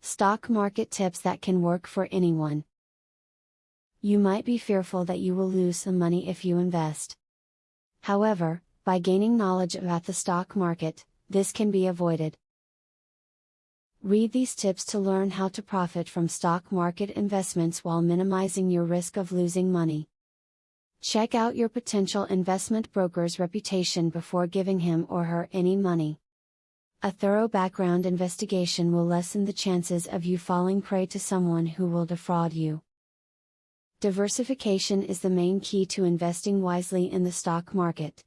Stock market tips that can work for anyone. You might be fearful that you will lose some money if you invest. However, by gaining knowledge about the stock market, this can be avoided. Read these tips to learn how to profit from stock market investments while minimizing your risk of losing money. Check out your potential investment broker's reputation before giving him or her any money. A thorough background investigation will lessen the chances of you falling prey to someone who will defraud you. Diversification is the main key to investing wisely in the stock market.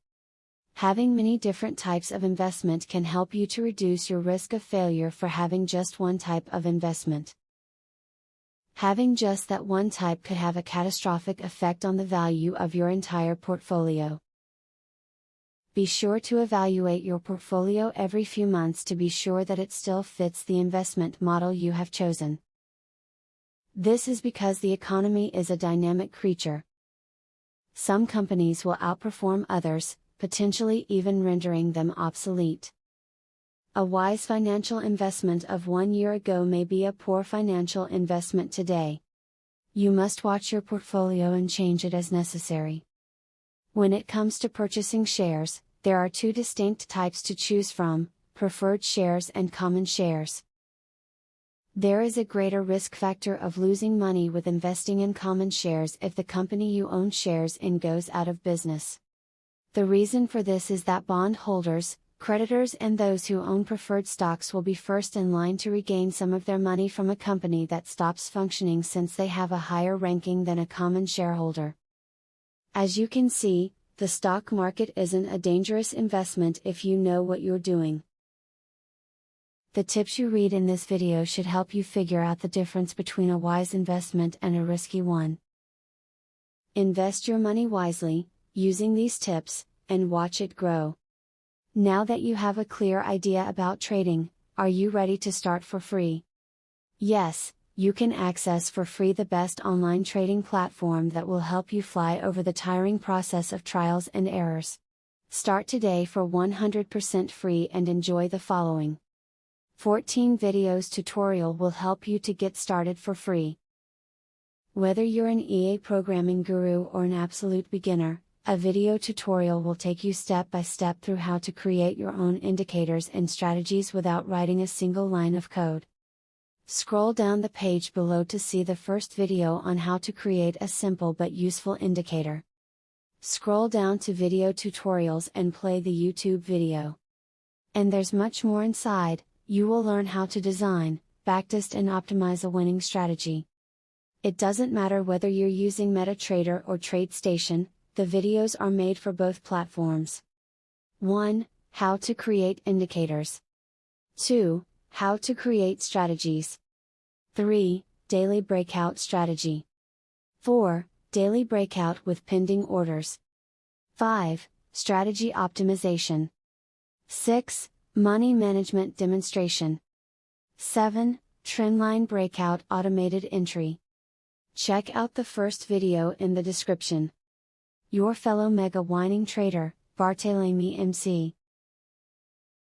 Having many different types of investment can help you to reduce your risk of failure for having just one type of investment. Having just that one type could have a catastrophic effect on the value of your entire portfolio. Be sure to evaluate your portfolio every few months to be sure that it still fits the investment model you have chosen. This is because the economy is a dynamic creature. Some companies will outperform others, potentially even rendering them obsolete. A wise financial investment of 1 year ago may be a poor financial investment today. You must watch your portfolio and change it as necessary. When it comes to purchasing shares, there are two distinct types to choose from: preferred shares and common shares. There is a greater risk factor of losing money with investing in common shares if the company you own shares in goes out of business. The reason for this is that bondholders, creditors, and those who own preferred stocks will be first in line to regain some of their money from a company that stops functioning, since they have a higher ranking than a common shareholder. As you can see, the stock market isn't a dangerous investment if you know what you're doing. The tips you read in this video should help you figure out the difference between a wise investment and a risky one. Invest your money wisely, using these tips, and watch it grow. Now that you have a clear idea about trading, are you ready to start for free? Yes, you can access for free the best online trading platform that will help you fly over the tiring process of trials and errors. Start today for 100% free and enjoy the following 14 videos tutorial will help you to get started for free. Whether you're an EA programming guru or an absolute beginner, a video tutorial will take you step by step through how to create your own indicators and strategies without writing a single line of code. Scroll down the page below to see the first video on how to create a simple but useful indicator. Scroll down to video tutorials and play the YouTube video. And there's much more inside. You will learn how to design, backtest, and optimize a winning strategy. It doesn't matter whether you're using MetaTrader or TradeStation, the videos are made for both platforms. 1. How to create indicators. 2. How to create strategies. 3. Daily breakout strategy. 4. Daily breakout with pending orders. 5. Strategy optimization. 6. Money management demonstration. 7. Trendline breakout automated entry. Check out the first video in the description. Your fellow mega winning trader, Barthelemy MC.